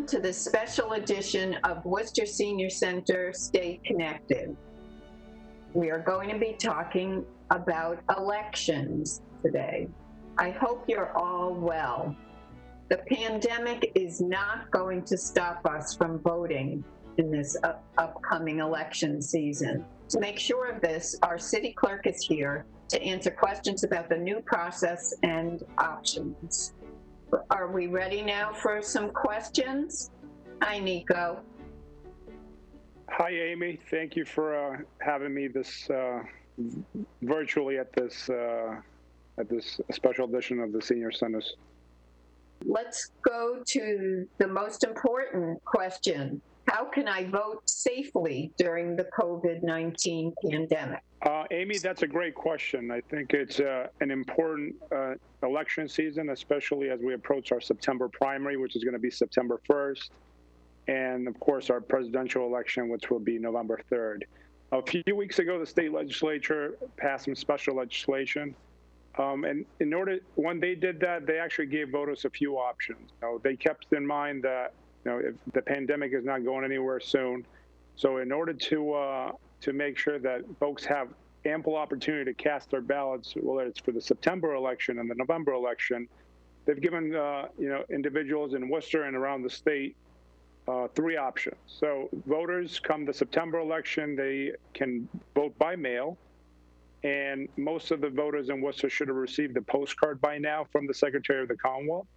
to this special edition of Worcester Senior Center Stay Connected. We are going to be talking about elections today. I hope you're all well. The pandemic is not going to stop us from voting in this upcoming election season. To make sure of this, our city clerk is here to answer questions about the new process and options. Are we ready now for some questions? Hi, Nico. Hi, Amy. Thank you for having me this virtually at this special edition of the Senior Centers. Let's go to the most important question. How can I vote safely during the COVID-19 pandemic? Amy, that's a great question. I think it's an important election season, especially as we approach our September primary, which is going to be September 1st. And of course, our presidential election, which will be November 3rd. A few weeks ago, the state legislature passed some special legislation. And when they did that, they actually gave voters a few options. They kept in mind that if the pandemic is not going anywhere soon, so in order to make sure that folks have ample opportunity to cast their ballots, whether it's for the September election and the November election, they've given individuals in Worcester and around the state three options. So voters come the September election, they can vote by mail. And most of the voters in Worcester should have received the postcard by now from the Secretary of the Commonwealth.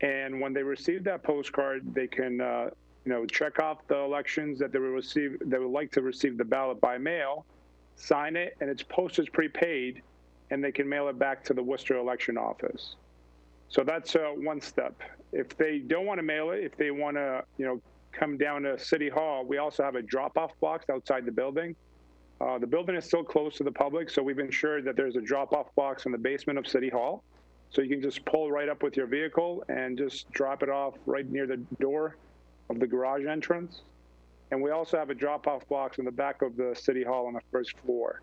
And when they receive that postcard, they can, check off the elections that they would like to receive the ballot by mail, sign it, and it's postage prepaid, and they can mail it back to the Worcester election office. So that's one step. If they don't want to mail it, if they want to, come down to City Hall, we also have a drop-off box outside the building. The building is still closed to the public, so we've ensured that there's a drop-off box in the basement of City Hall. So you can just pull right up with your vehicle and just drop it off right near the door of the garage entrance. And we also have a drop-off box in the back of the City Hall on the first floor.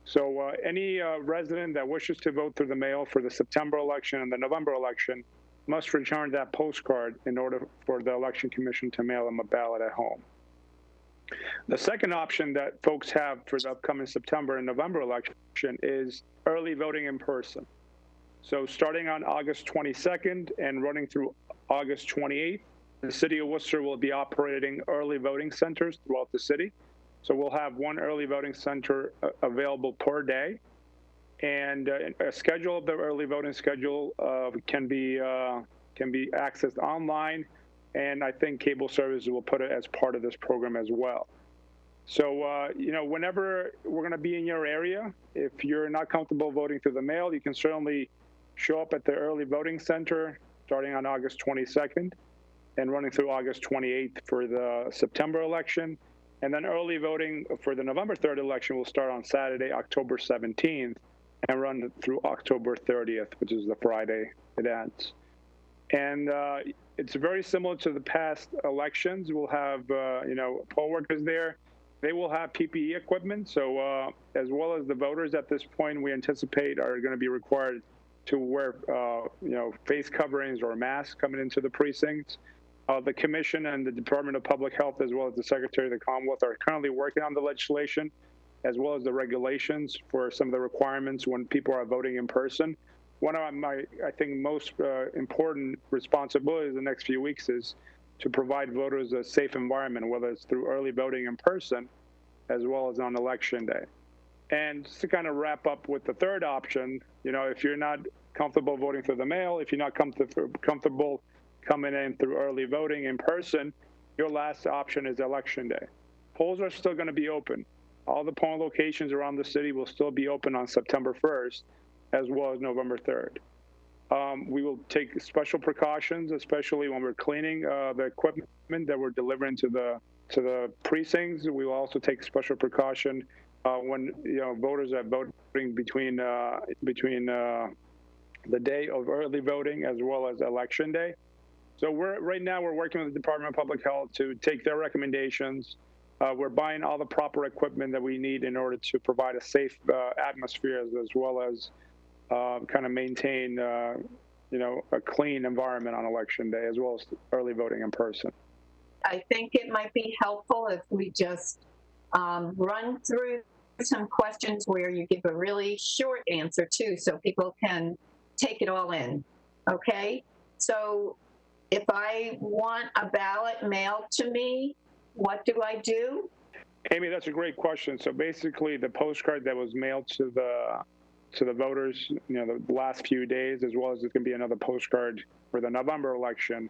So any resident that wishes to vote through the mail for the September election and the November election must return that postcard in order for the Election Commission to mail them a ballot at home. The second option that folks have for the upcoming September and November election is early voting in person. So starting on August 22nd and running through August 28th, the City of Worcester will be operating early voting centers throughout the city. So we'll have one early voting center available per day. And a schedule of the early voting schedule can be accessed online. And I think cable services will put it as part of this program as well. So, whenever we're going to be in your area, if you're not comfortable voting through the mail, you can certainly show up at the early voting center starting on August 22nd and running through August 28th for the September election. And then early voting for the November 3rd election will start on Saturday, October 17th, and run through October 30th, which is the Friday it ends. And it's very similar to the past elections. We'll have, poll workers there. They will have PPE equipment. So as well as the voters at this point, we anticipate are going to be required to wear, face coverings or masks coming into the precincts. The Commission and the Department of Public Health, as well as the Secretary of the Commonwealth, are currently working on the legislation, as well as the regulations for some of the requirements when people are voting in person. One of my, I think, most important responsibilities the next few weeks is to provide voters a safe environment, whether it's through early voting in person, as well as on Election Day. And just to kind of wrap up with the third option, if you're not comfortable voting through the mail, if you're not comfortable coming in through early voting in person, your last option is Election Day. Polls are still going to be open. All the polling locations around the city will still be open on September 1st, as well as November 3rd. We will take special precautions, especially when we're cleaning the equipment that we're delivering to the precincts. We will also take special precaution when voters are voting between the day of early voting as well as Election Day. So right now we're working with the Department of Public Health to take their recommendations. We're buying all the proper equipment that we need in order to provide a safe atmosphere, as well as kind of maintain a clean environment on election day, as well as early voting in person. I think it might be helpful if we just run through some questions where you give a really short answer too, so people can take it all in. Okay? So if I want a ballot mailed to me, what do I do? Amy, that's a great question. So basically, the postcard that was mailed to the voters, the last few days, as well as there's going to be another postcard for the November election.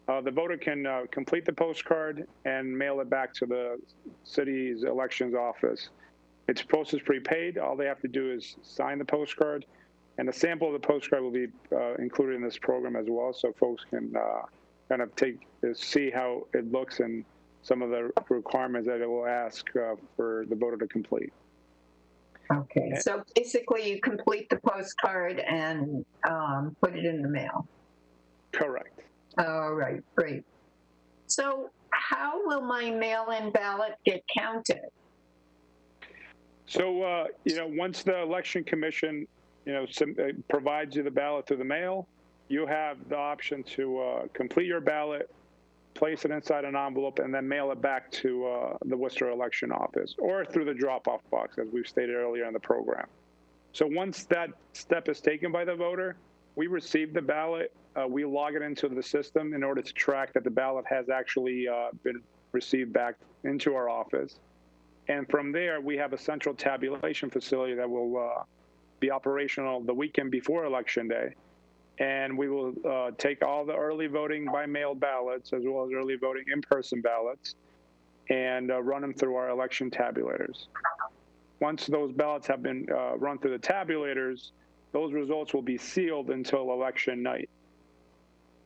The voter can complete the postcard and mail it back to the city's elections office. Its post is prepaid. All they have to do is sign the postcard, and a sample of the postcard will be included in this program as well, so folks can kind of see how it looks and some of the requirements that it will ask for the voter to complete. Okay, so basically you complete the postcard and put it in the mail. Correct. All right, great. So how will my mail-in ballot get counted? So, once the Election Commission, provides you the ballot through the mail, you have the option to complete your ballot, place it inside an envelope, and then mail it back to the Worcester election office or through the drop-off box, as we've stated earlier in the program. So once that step is taken by the voter, we receive the ballot, we log it into the system in order to track that the ballot has actually been received back into our office. And from there, we have a central tabulation facility that will be operational the weekend before Election Day. And we will take all the early voting by mail ballots, as well as early voting in-person ballots, and run them through our election tabulators. Once those ballots have been run through the tabulators, those results will be sealed until election night.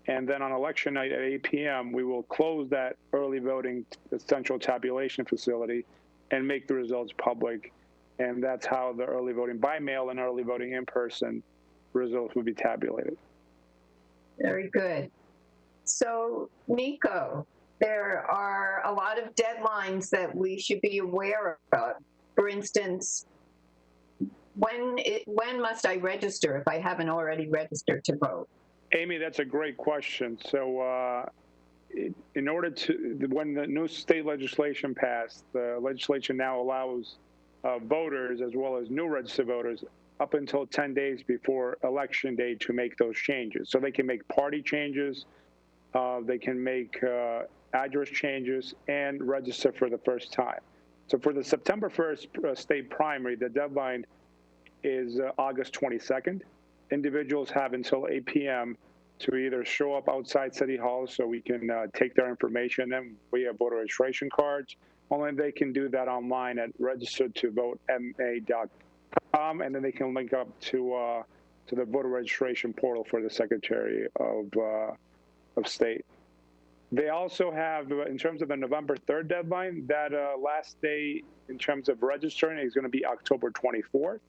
And then on election night at 8 p.m., we will close that early voting central tabulation facility and make the results public. And that's how the early voting by mail and early voting in person results will be tabulated. Very good. So, Nico, there are a lot of deadlines that we should be aware of. For instance, when must I register if I haven't already registered to vote? Amy, that's a great question. So in order when the new state legislation passed, the legislation now allows voters as well as new registered voters up until 10 days before election day to make those changes. So they can make party changes, they can make address changes, and register for the first time. So for the September 1st state primary, the deadline is August 22nd. Individuals have until 8 p.m. to either show up outside City Hall so we can take their information, and we have voter registration cards. Only they can do that online at registeredtovotema.com, and then they can link up to the voter registration portal for the Secretary of State. They also have, in terms of the November 3rd deadline, that last day in terms of registering is going to be October 24th.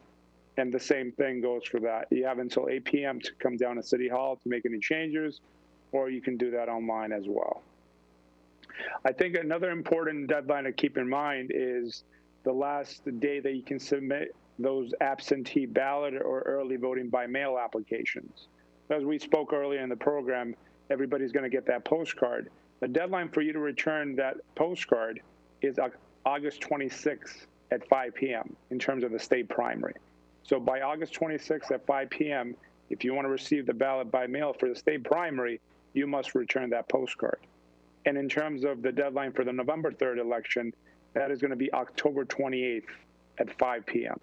And the same thing goes for that. You have until 8 p.m. to come down to City Hall to make any changes, or you can do that online as well. I think another important deadline to keep in mind is the last day that you can submit those absentee ballot or early voting by mail applications. As we spoke earlier in the program, everybody's going to get that postcard. The deadline for you to return that postcard is August 26th at 5 p.m. in terms of the state primary. So by August 26th at 5 p.m., if you want to receive the ballot by mail for the state primary, you must return that postcard. And in terms of the deadline for the November 3rd election, that is going to be October 28th at 5 p.m.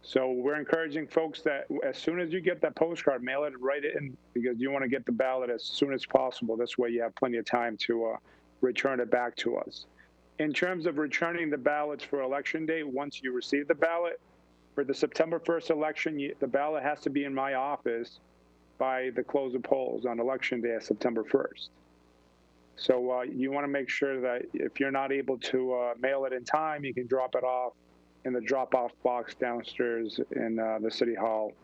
So we're encouraging folks that as soon as you get that postcard, mail it, write it in, because you want to get the ballot as soon as possible. This way you have plenty of time to return it back to us. In terms of returning the ballots for Election Day, once you receive the ballot, for the September 1st election, the ballot has to be in my office by the close of polls on Election Day, September 1st. So you want to make sure that if you're not able to mail it in time, you can drop it off in the drop-off box downstairs in the City Hall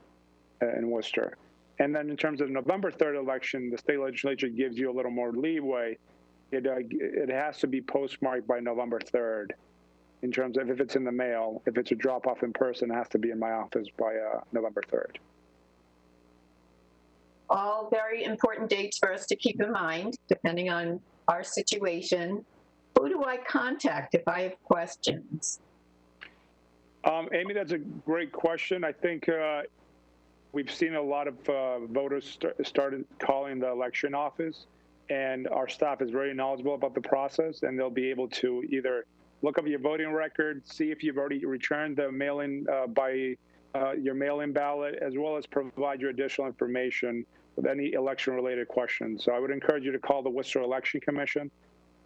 in Worcester. And then in terms of the November 3rd election, the state legislature gives you a little more leeway. It has to be postmarked by November 3rd. In terms of if it's in the mail, if it's a drop-off in person, it has to be in my office by November 3rd. all very important dates for us to keep in mind, depending on our situation. Who do I contact if I have questions? Amy, that's a great question. I think we've seen a lot of voters started calling the election office, and our staff is very knowledgeable about the process, and they'll be able to either look up your voting record, see if you've already returned the mail-in by your mail-in ballot, as well as provide you additional information with any election-related questions. So I would encourage you to call the Worcester Election Commission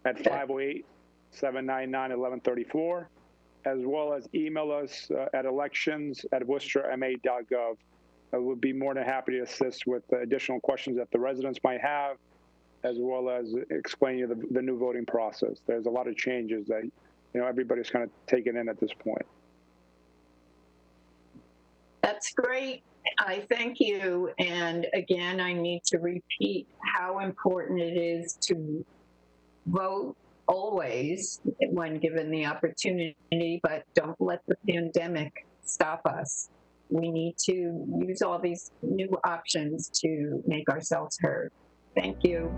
at 508-799-1134, as well as email us at elections@worcesterma.gov. I would be more than happy to assist with additional questions that the residents might have, as well as explaining the new voting process. There's a lot of changes that everybody's kind of taken in at this point. That's great. I thank you. And again, I need to repeat how important it is to vote always when given the opportunity, but don't let the pandemic stop us. We need to use all these new options to make ourselves heard. Thank you.